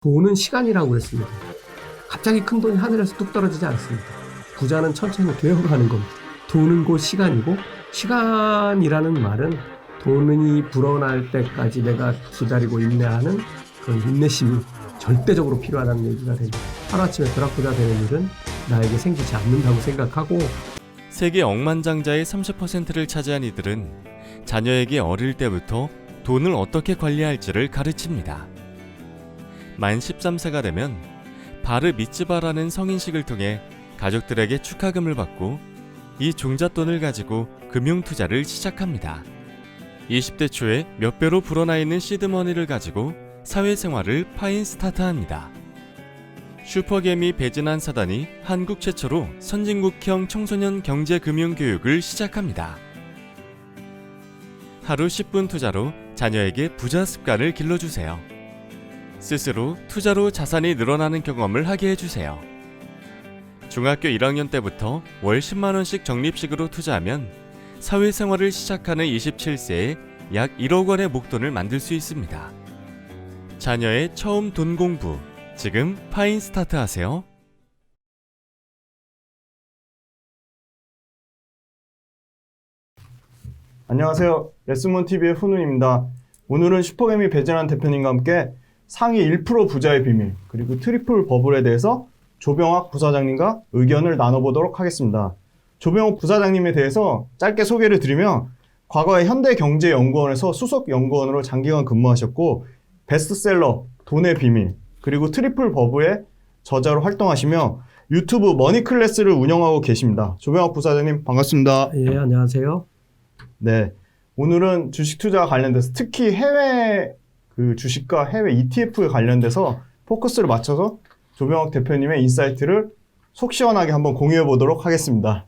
돈은 시간이라고 그랬습니다. 갑자기 큰 돈이 하늘에서 뚝 떨어지지 않습니다. 부자는 천천히 되어가는 겁니다. 돈은 곧 시간이고, 시간이라는 말은 돈이 불어날 때까지 내가 기다리고 인내하는 그런 인내심이 절대적으로 필요하다는 얘기가 됩니다. 하루아침에 벼락부자 되는 일은 나에게 생기지 않는다고 생각하고, 세계 억만장자의 30%를 차지한 이들은 자녀에게 어릴 때부터 돈을 어떻게 관리할지를 가르칩니다. 만 13세가 되면 바르 미츠바라는 성인식을 통해 가족들에게 축하금을 받고 이 종잣돈을 가지고 금융투자를 시작합니다. 20대 초에 몇 배로 불어나 있는 시드머니를 가지고 사회생활을 파인 스타트합니다. 슈퍼개미 배진한 사단이 한국 최초로 선진국형 청소년 경제금융교육을 시작합니다. 하루 10분 투자로 자녀에게 부자 습관을 길러주세요. 스스로 투자로 자산이 늘어나는 경험을 하게 해주세요. 중학교 1학년 때부터 월 10만원씩 적립식으로 투자하면 사회생활을 시작하는 27세에 약 1억 원의 목돈을 만들 수 있습니다. 자녀의 처음 돈 공부, 지금 파인 스타트 하세요. 안녕하세요. 레슨몬TV의 훈훈입니다. 오늘은 슈퍼개미 배진환 대표님과 함께 상위 1% 부자의 비밀 그리고 트리플 버블에 대해서 조병학 부사장님과 의견을 나눠보도록 하겠습니다. 조병학 부사장님에 대해서 짧게 소개를 드리면 과거에 현대경제연구원에서 수석연구원으로 장기간 근무하셨고 베스트셀러 돈의 비밀 그리고 트리플 버블의 저자로 활동하시며 유튜브 머니클래스를 운영하고 계십니다. 조병학 부사장님 반갑습니다. 예, 안녕하세요. 네, 오늘은 주식 투자와 관련돼서 특히 해외 주식과 해외 ETF에 관련돼서 포커스를 맞춰서 조병학 대표님의 인사이트를 속 시원하게 한번 공유해 보도록 하겠습니다.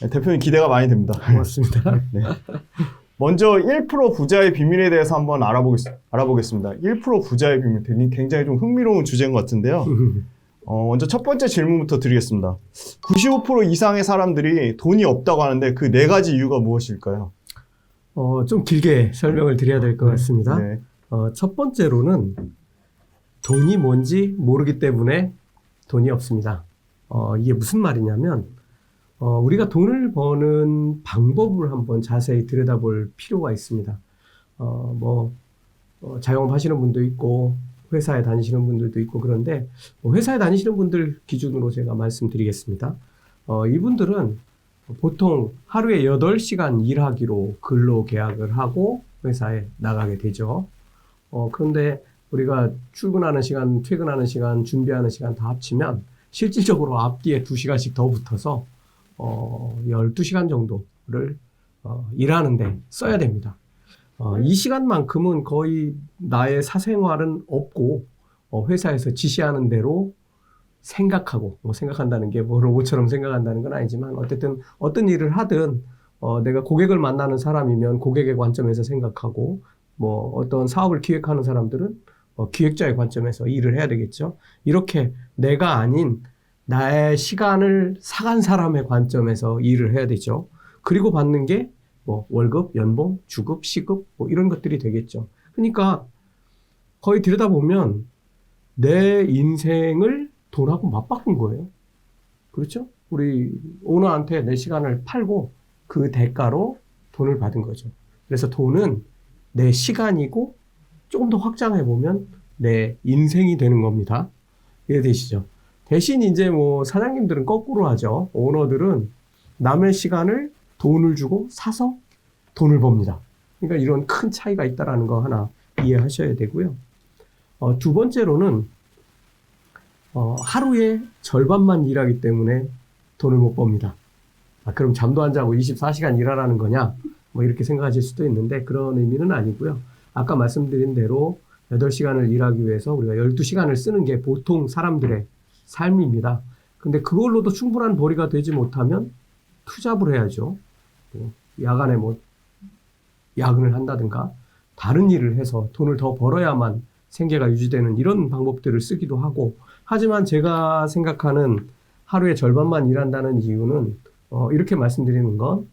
네, 대표님 기대가 많이 됩니다. 고맙습니다. 네. 먼저 1% 부자의 비밀에 대해서 한번 알아보겠습니다. 1% 부자의 비밀, 굉장히 좀 흥미로운 주제인 것 같은데요. 먼저 첫 번째 질문부터 드리겠습니다. 95% 이상의 사람들이 돈이 없다고 하는데 그 네 가지 이유가 무엇일까요? 좀 길게 설명을 드려야 될 것 같습니다. 네. 첫 번째로는 돈이 뭔지 모르기 때문에 돈이 없습니다. 이게 무슨 말이냐면, 우리가 돈을 버는 방법을 한번 자세히 들여다볼 필요가 있습니다. 자영업 하시는 분도 있고, 회사에 다니시는 분들도 있고, 그런데, 회사에 다니시는 분들 기준으로 제가 말씀드리겠습니다. 이분들은 보통 하루에 8시간 일하기로 근로 계약을 하고 회사에 나가게 되죠. 그런데 우리가 출근하는 시간, 퇴근하는 시간, 준비하는 시간 다 합치면 실질적으로 앞뒤에 2시간씩 더 붙어서 12시간 정도를 일하는데 써야 됩니다. 이 시간만큼은 거의 나의 사생활은 없고 회사에서 지시하는 대로 생각하고 생각한다는 게 로봇처럼 생각한다는 건 아니지만 어쨌든 어떤 일을 하든 내가 고객을 만나는 사람이면 고객의 관점에서 생각하고 어떤 사업을 기획하는 사람들은 기획자의 관점에서 일을 해야 되겠죠. 이렇게 내가 아닌 나의 시간을 사간 사람의 관점에서 일을 해야 되죠. 그리고 받는 게 월급, 연봉, 주급, 시급 이런 것들이 되겠죠. 그러니까 거의 들여다보면 내 인생을 돈하고 맞바꾼 거예요. 그렇죠? 우리 오너한테 내 시간을 팔고 그 대가로 돈을 받은 거죠. 그래서 돈은 내 시간이고 조금 더 확장해 보면 내 인생이 되는 겁니다. 이해되시죠? 대신 이제 사장님들은 거꾸로 하죠. 오너들은 남의 시간을 돈을 주고 사서 돈을 법니다. 그러니까 이런 큰 차이가 있다라는 거 하나 이해하셔야 되고요. 두 번째로는 하루에 절반만 일하기 때문에 돈을 못 법니다. 그럼 잠도 안 자고 24시간 일하라는 거냐? 이렇게 생각하실 수도 있는데 그런 의미는 아니고요. 아까 말씀드린 대로 8시간을 일하기 위해서 우리가 12시간을 쓰는 게 보통 사람들의 삶입니다. 근데 그걸로도 충분한 벌이가 되지 못하면 투잡을 해야죠. 야간에 야근을 한다든가 다른 일을 해서 돈을 더 벌어야만 생계가 유지되는 이런 방법들을 쓰기도 하고, 하지만 제가 생각하는 하루에 절반만 일한다는 이유는 이렇게 말씀드리는 건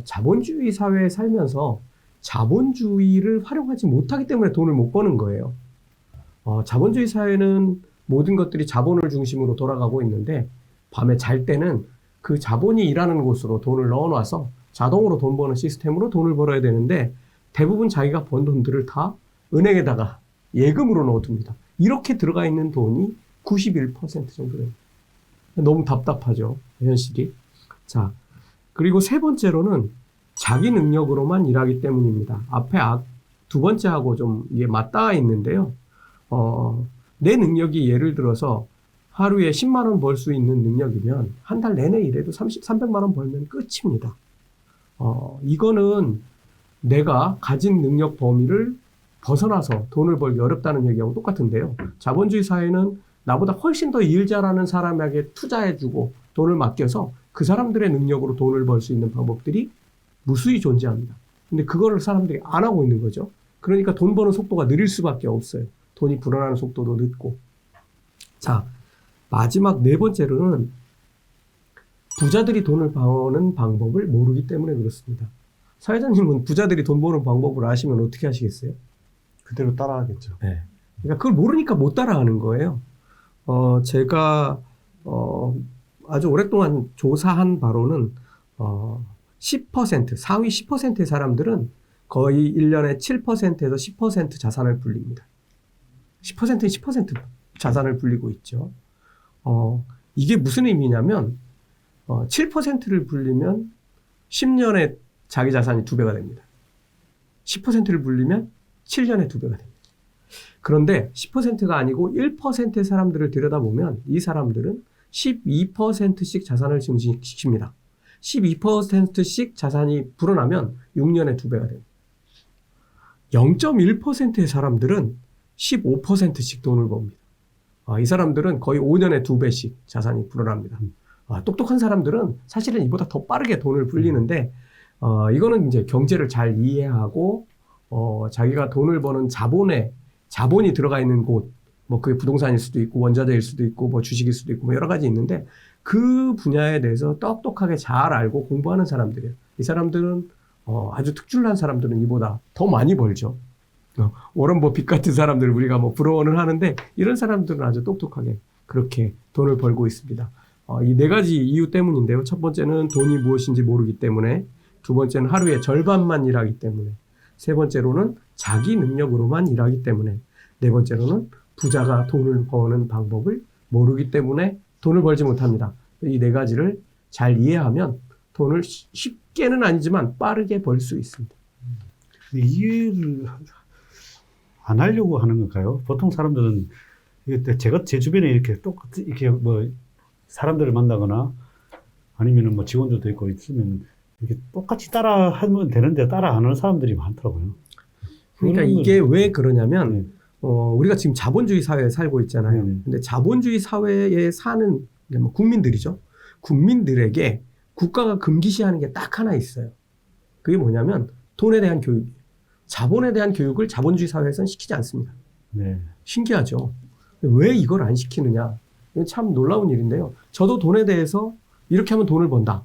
자본주의 사회에 살면서 자본주의를 활용하지 못하기 때문에 돈을 못 버는 거예요. 자본주의 사회는 모든 것들이 자본을 중심으로 돌아가고 있는데 밤에 잘 때는 그 자본이 일하는 곳으로 돈을 넣어놔서 자동으로 돈 버는 시스템으로 돈을 벌어야 되는데 대부분 자기가 번 돈들을 다 은행에다가 예금으로 넣어둡니다. 이렇게 들어가 있는 돈이 91% 정도 됩니다. 너무 답답하죠, 현실이. 자, 그리고 세 번째로는 자기 능력으로만 일하기 때문입니다. 앞에 두 번째하고 좀 이게 맞닿아 있는데요. 내 능력이 예를 들어서 하루에 10만 원 벌 수 있는 능력이면 한 달 내내 일해도 300만 원 벌면 끝입니다. 이거는 내가 가진 능력 범위를 벗어나서 돈을 벌기 어렵다는 얘기하고 똑같은데요. 자본주의 사회는 나보다 훨씬 더 일 잘하는 사람에게 투자해주고 돈을 맡겨서 그 사람들의 능력으로 돈을 벌 수 있는 방법들이 무수히 존재합니다. 근데 그거를 사람들이 안 하고 있는 거죠. 그러니까 돈 버는 속도가 느릴 수밖에 없어요. 돈이 불어나는 속도도 늦고. 자, 마지막 네 번째로는 부자들이 돈을 버는 방법을 모르기 때문에 그렇습니다. 사회자님은 부자들이 돈 버는 방법을 아시면 어떻게 하시겠어요? 그대로 따라하겠죠. 네. 그러니까 그걸 모르니까 못 따라하는 거예요. 제가 아주 오랫동안 조사한 바로는 10%, 상위 10%의 사람들은 거의 1년에 7%에서 10% 자산을 불립니다. 10%는 10% 자산을 불리고 있죠. 이게 무슨 의미냐면 7%를 불리면 10년에 자기 자산이 2배가 됩니다. 10%를 불리면 7년에 2배가 됩니다. 그런데 10%가 아니고 1%의 사람들을 들여다보면 이 사람들은 12%씩 자산을 증식시킵니다. 12%씩 자산이 불어나면 6년에 2배가 됩니다. 0.1%의 사람들은 15%씩 돈을 법니다. 이 사람들은 거의 5년에 2배씩 자산이 불어납니다. 똑똑한 사람들은 사실은 이보다 더 빠르게 돈을 불리는데 이거는 이제 경제를 잘 이해하고 자기가 돈을 버는 자본이 들어가 있는 곳, 뭐 그게 부동산일 수도 있고 원자재일 수도 있고 뭐 주식일 수도 있고 뭐 여러 가지 있는데 그 분야에 대해서 똑똑하게 잘 알고 공부하는 사람들이에요. 이 사람들은 아주 특출난 사람들은 이보다 더 많이 벌죠. 워런 버핏 같은 사람들을 우리가 뭐 부러워는 하는데 이런 사람들은 아주 똑똑하게 그렇게 돈을 벌고 있습니다. 이 네 가지 이유 때문인데요. 첫 번째는 돈이 무엇인지 모르기 때문에, 두 번째는 하루에 절반만 일하기 때문에, 세 번째로는 자기 능력으로만 일하기 때문에, 네 번째로는 부자가 돈을 버는 방법을 모르기 때문에 돈을 벌지 못합니다. 이 네 가지를 잘 이해하면 돈을 쉽게는 아니지만 빠르게 벌 수 있습니다. 이해를 안 하려고 하는 건가요? 보통 사람들은 제가 제 주변에 이렇게 똑같이 이렇게 뭐 사람들을 만나거나 아니면은 뭐 직원들도 있고 있으면 이렇게 똑같이 따라 하면 되는데 따라 안 하는 사람들이 많더라고요. 그러니까 이게 왜 그러냐면 우리가 지금 자본주의 사회에 살고 있잖아요. 근데 자본주의 사회에 사는 뭐 국민들이죠. 국민들에게 국가가 금기시하는 게 딱 하나 있어요. 그게 뭐냐면 돈에 대한 교육이에요. 자본에 대한 교육을 자본주의 사회에서는 시키지 않습니다. 네. 신기하죠. 왜 이걸 안 시키느냐. 이건 참 놀라운 일인데요. 저도 돈에 대해서 이렇게 하면 돈을 번다.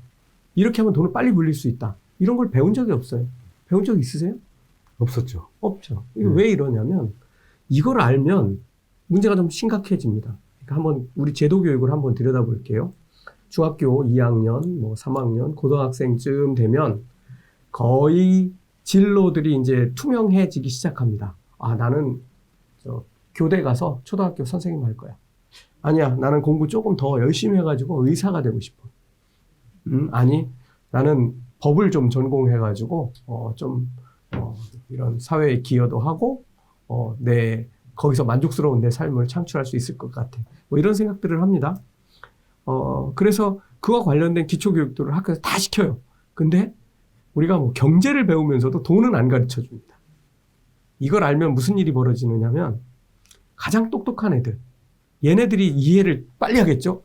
이렇게 하면 돈을 빨리 불릴 수 있다. 이런 걸 배운 적이 없어요. 배운 적 있으세요? 없었죠. 없죠. 이게 왜 이러냐면 이걸 알면 문제가 좀 심각해집니다. 그러니까 한번 우리 제도 교육을 한번 들여다볼게요. 중학교 2학년, 뭐 3학년, 고등학생쯤 되면 거의 진로들이 이제 투명해지기 시작합니다. 나는 교대 가서 초등학교 선생님 할 거야. 아니야, 나는 공부 조금 더 열심히 해가지고 의사가 되고 싶어. 아니, 나는 법을 좀 전공해가지고 이런 사회에 기여도 하고 거기서 만족스러운 내 삶을 창출할 수 있을 것 같아. 뭐 이런 생각들을 합니다. 그래서 그와 관련된 기초교육들을 학교에서 다 시켜요. 근데 우리가 뭐 경제를 배우면서도 돈은 안 가르쳐 줍니다. 이걸 알면 무슨 일이 벌어지느냐면 가장 똑똑한 애들, 얘네들이 이해를 빨리 하겠죠?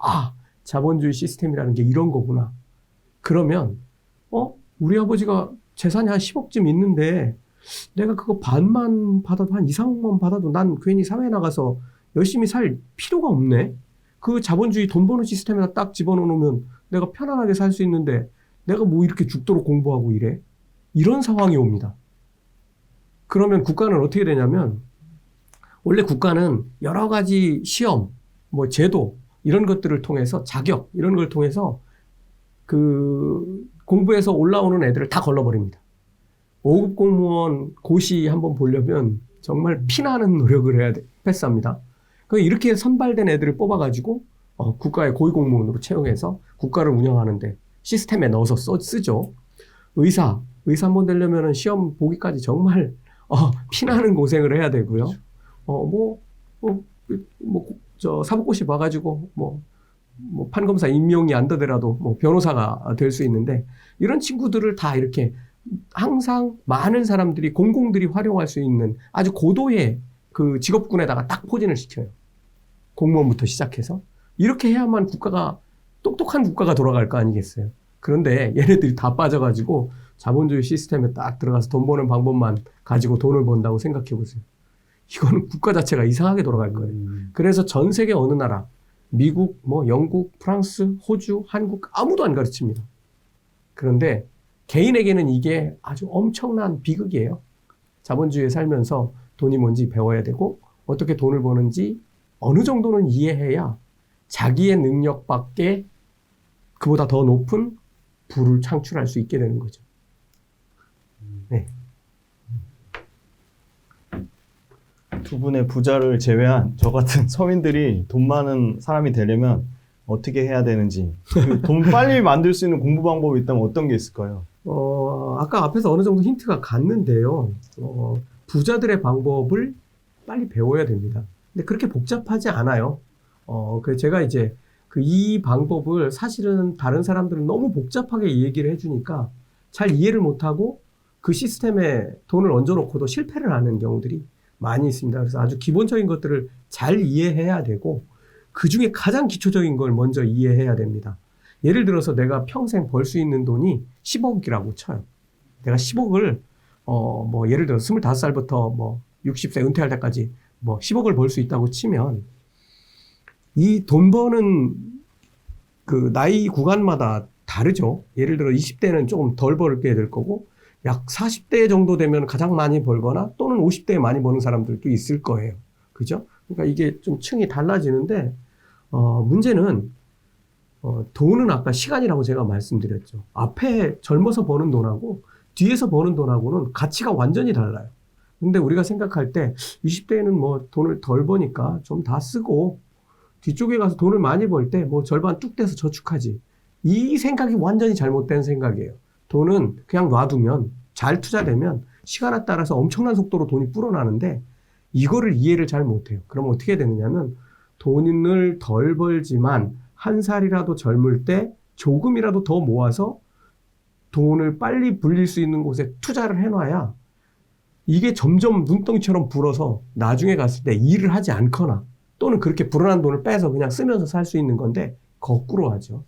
자본주의 시스템이라는 게 이런 거구나. 그러면 우리 아버지가 재산이 한 10억쯤 있는데 내가 그거 반만 받아도 한 2, 3억만 받아도 난 괜히 사회에 나가서 열심히 살 필요가 없네. 그 자본주의 돈 버는 시스템에다 딱 집어넣으면 내가 편안하게 살 수 있는데 내가 뭐 이렇게 죽도록 공부하고 이래? 이런 상황이 옵니다. 그러면 국가는 어떻게 되냐면 원래 국가는 여러 가지 시험, 뭐 제도 이런 것들을 통해서 자격 이런 걸 통해서 그 공부해서 올라오는 애들을 다 걸러버립니다. 5급 공무원 고시 한번 보려면 정말 피나는 노력을 해야 돼. 패스합니다. 이렇게 선발된 애들을 뽑아가지고 국가의 고위공무원으로 채용해서 국가를 운영하는데 시스템에 넣어서 쓰죠. 의사 한번 되려면 시험 보기까지 정말 피나는 고생을 해야 되고요. 저 사법고시 봐가지고 뭐 판검사 임용이 안 되더라도 뭐 변호사가 될 수 있는데 이런 친구들을 다 이렇게 항상 많은 사람들이 공공들이 활용할 수 있는 아주 고도의 그 직업군에다가 딱 포진을 시켜요. 공무원부터 시작해서 이렇게 해야만 국가가 똑똑한 국가가 돌아갈 거 아니겠어요. 그런데 얘네들이 다 빠져가지고 자본주의 시스템에 딱 들어가서 돈 버는 방법만 가지고 돈을 번다고 생각해 보세요. 이거는 국가 자체가 이상하게 돌아갈 거예요. 그래서 전 세계 어느 나라, 미국, 뭐 영국, 프랑스, 호주, 한국 아무도 안 가르칩니다. 그런데 개인에게는 이게 아주 엄청난 비극이에요. 자본주의에 살면서 돈이 뭔지 배워야 되고 어떻게 돈을 버는지 어느 정도는 이해해야 자기의 능력밖에 그보다 더 높은 부를 창출할 수 있게 되는 거죠. 네. 두 분의 부자를 제외한 저 같은 서민들이 돈 많은 사람이 되려면 어떻게 해야 되는지, 돈 빨리 만들 수 있는 공부 방법이 있다면 어떤 게 있을까요? 아까 앞에서 어느 정도 힌트가 갔는데요. 부자들의 방법을 빨리 배워야 됩니다. 근데 그렇게 복잡하지 않아요. 제가 이제 이 방법을 사실은 다른 사람들은 너무 복잡하게 얘기를 해주니까 잘 이해를 못하고 그 시스템에 돈을 얹어놓고도 실패를 하는 경우들이 많이 있습니다. 그래서 아주 기본적인 것들을 잘 이해해야 되고 그 중에 가장 기초적인 걸 먼저 이해해야 됩니다. 예를 들어서 내가 평생 벌 수 있는 돈이 10억이라고 쳐요. 내가 10억을 예를 들어 25살부터 60세 은퇴할 때까지 10억을 벌 수 있다고 치면 이 돈 버는 그 나이 구간마다 다르죠. 예를 들어 20대는 조금 덜 벌게 될 거고 약 40대 정도 되면 가장 많이 벌거나 또는 50대에 많이 버는 사람들도 있을 거예요. 그죠? 그러니까 이게 좀 층이 달라지는데 문제는 돈은 아까 시간이라고 제가 말씀드렸죠. 앞에 젊어서 버는 돈하고 뒤에서 버는 돈하고는 가치가 완전히 달라요. 근데 우리가 생각할 때 20대에는 돈을 덜 버니까 좀 다 쓰고 뒤쪽에 가서 돈을 많이 벌 때 절반 뚝 떼서 저축하지. 이 생각이 완전히 잘못된 생각이에요. 돈은 그냥 놔두면 잘 투자되면 시간에 따라서 엄청난 속도로 돈이 불어나는데 이거를 이해를 잘 못해요. 그럼 어떻게 되느냐면 돈을 덜 벌지만 한 살이라도 젊을 때 조금이라도 더 모아서 돈을 빨리 불릴 수 있는 곳에 투자를 해놔야 이게 점점 눈덩이처럼 불어서 나중에 갔을 때 일을 하지 않거나 또는 그렇게 불어난 돈을 빼서 그냥 쓰면서 살 수 있는 건데 거꾸로 하죠.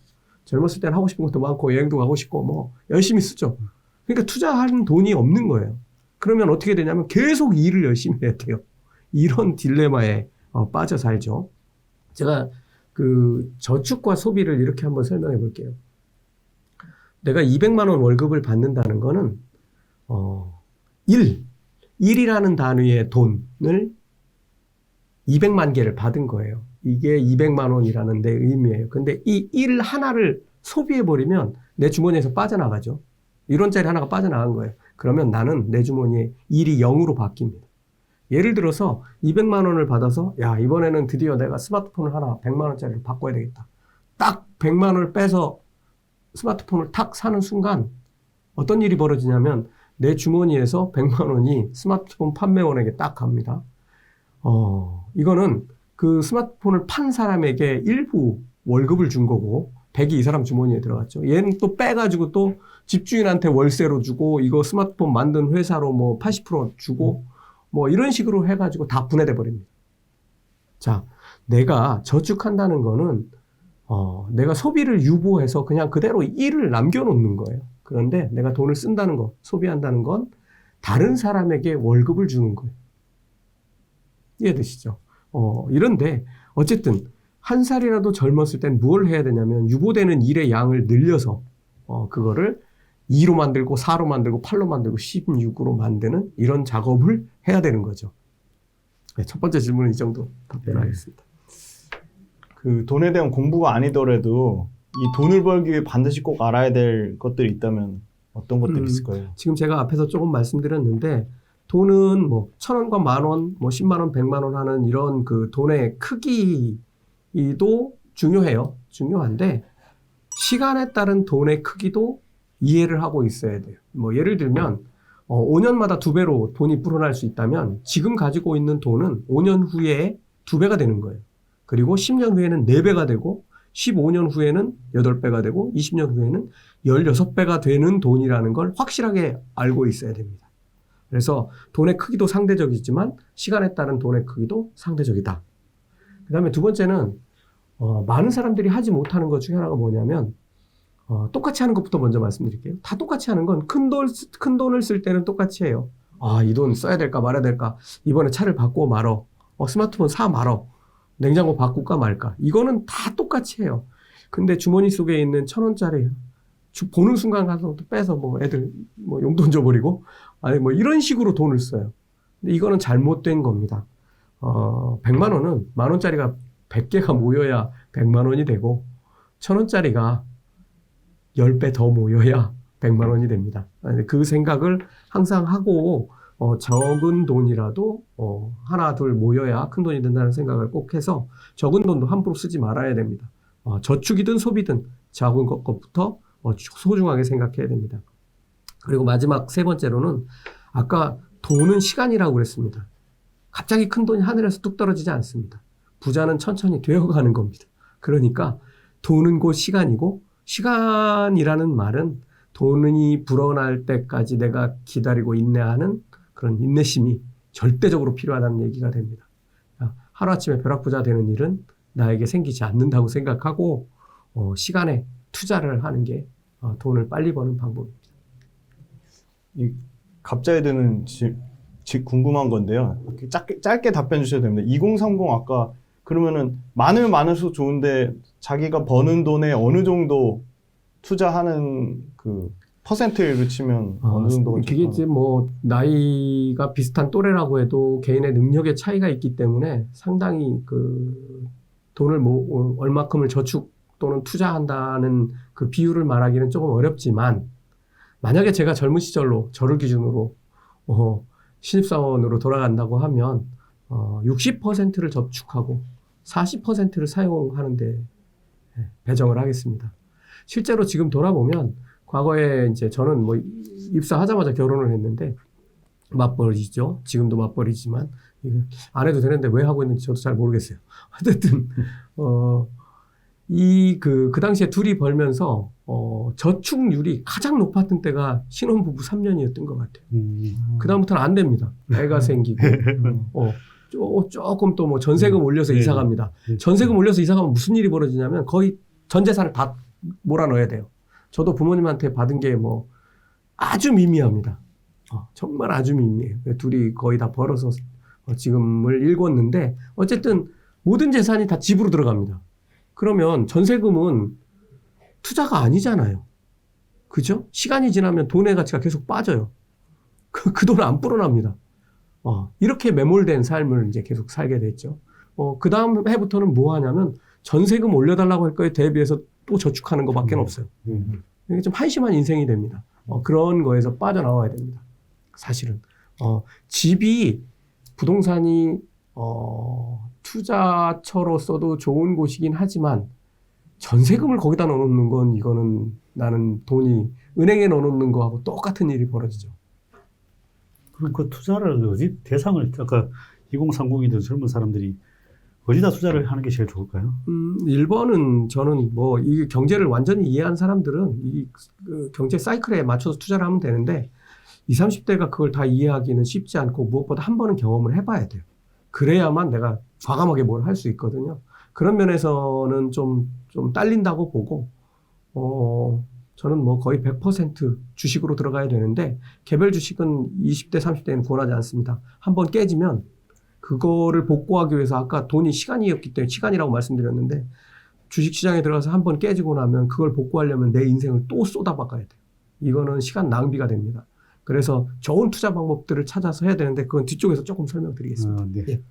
젊었을 때는 하고 싶은 것도 많고 여행도 가고 싶고 열심히 쓰죠. 그러니까 투자하는 돈이 없는 거예요. 그러면 어떻게 되냐면 계속 일을 열심히 해야 돼요. 이런 딜레마에 빠져 살죠. 제가 저축과 소비를 이렇게 한번 설명해 볼게요. 내가 200만 원 월급을 받는다는 거는 일이라는 단위의 돈을 200만 개를 받은 거예요. 이게 200만 원이라는 데 의미예요. 근데 이 일 하나를 소비해버리면 내 주머니에서 빠져나가죠. 1원짜리 하나가 빠져나간 거예요. 그러면 나는 내 주머니에 일이 0으로 바뀝니다. 예를 들어서 200만 원을 받아서 이번에는 드디어 내가 스마트폰을 하나 100만 원짜리를 바꿔야 되겠다. 딱 100만 원을 빼서 스마트폰을 탁 사는 순간 어떤 일이 벌어지냐면 내 주머니에서 100만 원이 스마트폰 판매원에게 딱 갑니다. 이거는 그 스마트폰을 판 사람에게 일부 월급을 준 거고 100이 이 사람 주머니에 들어갔죠. 얘는 또 빼가지고 또 집주인한테 월세로 주고 이거 스마트폰 만든 회사로 80% 주고 이런 식으로 해가지고 다 분해돼 버립니다. 자, 내가 저축한다는 거는 내가 소비를 유보해서 그냥 그대로 일을 남겨놓는 거예요. 그런데 내가 돈을 쓴다는 거, 소비한다는 건 다른 사람에게 월급을 주는 거예요. 이해되시죠? 이런데 어쨌든 한 살이라도 젊었을 땐 뭘 해야 되냐면 유보되는 일의 양을 늘려서 그거를 2로 만들고 4로 만들고 8로 만들고 16으로 만드는 이런 작업을 해야 되는 거죠. 네, 첫 번째 질문은 이 정도 답변하겠습니다. 그 돈에 대한 공부가 아니더라도 이 돈을 벌기 위해 반드시 꼭 알아야 될 것들이 있다면 어떤 것들이 있을까요? 지금 제가 앞에서 조금 말씀드렸는데 돈은 뭐 1,000원과 10,000원, 뭐 10만 원, 100만 원 하는 이런 그 돈의 크기도 중요해요. 중요한데 시간에 따른 돈의 크기도 이해를 하고 있어야 돼요. 뭐 예를 들면 5년마다 2배로 돈이 불어날 수 있다면 지금 가지고 있는 돈은 5년 후에 2배가 되는 거예요. 그리고 10년 후에는 4배가 되고 15년 후에는 8배가 되고 20년 후에는 16배가 되는 돈이라는 걸 확실하게 알고 있어야 됩니다. 그래서 돈의 크기도 상대적이지만 시간에 따른 돈의 크기도 상대적이다. 그 다음에 두 번째는 많은 사람들이 하지 못하는 것 중에 하나가 뭐냐면 똑같이 하는 것부터 먼저 말씀드릴게요. 다 똑같이 하는 건 큰 돈을 쓸 때는 똑같이 해요. 아, 이 돈 써야 될까 말아야 될까? 이번에 차를 바꾸어 말어. 스마트폰 사 말어. 냉장고 바꿀까 말까? 이거는 다 똑같이 해요. 근데 주머니 속에 있는 1,000원짜리 보는 순간 가서 빼서 뭐 애들 뭐 용돈 줘버리고 아니 뭐 이런 식으로 돈을 써요. 근데 이거는 잘못된 겁니다. 100만 원은 10,000원짜리가 100개가 모여야 100만 원이 되고 1,000원짜리가 10배 더 모여야 100만 원이 됩니다. 그 생각을 항상 하고 적은 돈이라도 하나 둘 모여야 큰 돈이 된다는 생각을 꼭 해서 적은 돈도 함부로 쓰지 말아야 됩니다. 저축이든 소비든 작은 것부터 소중하게 생각해야 됩니다. 그리고 마지막 세 번째로는 아까 돈은 시간이라고 그랬습니다. 갑자기 큰 돈이 하늘에서 뚝 떨어지지 않습니다. 부자는 천천히 되어가는 겁니다. 그러니까 돈은 곧 시간이고 시간이라는 말은 돈이 불어날 때까지 내가 기다리고 인내하는 그런 인내심이 절대적으로 필요하다는 얘기가 됩니다. 하루아침에 벼락부자 되는 일은 나에게 생기지 않는다고 생각하고 시간에 투자를 하는 게 돈을 빨리 버는 방법입니다. 이 갑자기 드는 궁금한 건데요. 짧게 답변 주셔도 됩니다. 2030 아까 그러면은 많을수록 좋은데 자기가 버는 돈에 어느 정도 투자하는 그 퍼센트를 치면 어느 정도가 그게 이제 뭐 나이가 비슷한 또래라고 해도 개인의 능력의 차이가 있기 때문에 상당히 그 돈을 얼마큼을 저축 또는 투자한다는 그 비율을 말하기는 조금 어렵지만 만약에 제가 젊은 시절로 저를 기준으로 신입사원으로 돌아간다고 하면 60%를 저축하고 40%를 사용하는 데 배정을 하겠습니다. 실제로 지금 돌아보면 과거에 이제 저는 뭐 입사하자마자 결혼을 했는데 맞벌이죠. 지금도 맞벌이지만 안 해도 되는데 왜 하고 있는지 저도 잘 모르겠어요. 어쨌든 그 당시에 둘이 벌면서 저축률이 가장 높았던 때가 신혼부부 3년이었던 것 같아요. 그다음부터는 안 됩니다. 애가 생기고 조금 또 뭐 전세금 올려서 이사 갑니다. 전세금 올려서 이사 가면 무슨 일이 벌어지냐면 거의 전 재산을 다 몰아넣어야 돼요. 저도 부모님한테 받은 게 뭐 아주 미미합니다. 정말 아주 미미해요. 둘이 거의 다 벌어서 지금을 일궜는데 어쨌든 모든 재산이 다 집으로 들어갑니다. 그러면 전세금은 투자가 아니잖아요. 그죠? 시간이 지나면 돈의 가치가 계속 빠져요. 그 돈은 안 불어납니다. 이렇게 매몰된 삶을 이제 계속 살게 됐죠. 그 다음 해부터는 뭐 하냐면 전세금 올려달라고 할 거에 대비해서 또 저축하는 것밖에 없어요. 이게 좀 한심한 인생이 됩니다. 그런 거에서 빠져나와야 됩니다. 사실은. 집이, 부동산이, 투자처로서도 좋은 곳이긴 하지만 전세금을 거기다 넣어놓는 건 이거는 나는 돈이 은행에 넣어놓는 거하고 똑같은 일이 벌어지죠. 그럼 그 투자를 어디 대상을 아까 2030이든 젊은 사람들이 어디다 투자를 하는 게 제일 좋을까요? 1번은 저는 뭐 이 경제를 완전히 이해한 사람들은 그 경제 사이클에 맞춰서 투자를 하면 되는데 20, 30대가 그걸 다 이해하기는 쉽지 않고 무엇보다 한 번은 경험을 해봐야 돼요. 그래야만 내가 과감하게 뭘 할 수 있거든요. 그런 면에서는 좀 딸린다고 보고 저는 뭐 거의 100% 주식으로 들어가야 되는데 개별 주식은 20대, 30대에는 권하지 않습니다. 한번 깨지면 그거를 복구하기 위해서 아까 돈이 시간이었기 때문에 시간이라고 말씀드렸는데 주식시장에 들어가서 한번 깨지고 나면 그걸 복구하려면 내 인생을 또 쏟아박아야 돼요. 이거는 시간 낭비가 됩니다. 그래서 좋은 투자 방법들을 찾아서 해야 되는데 그건 뒤쪽에서 조금 설명드리겠습니다. 네. 예.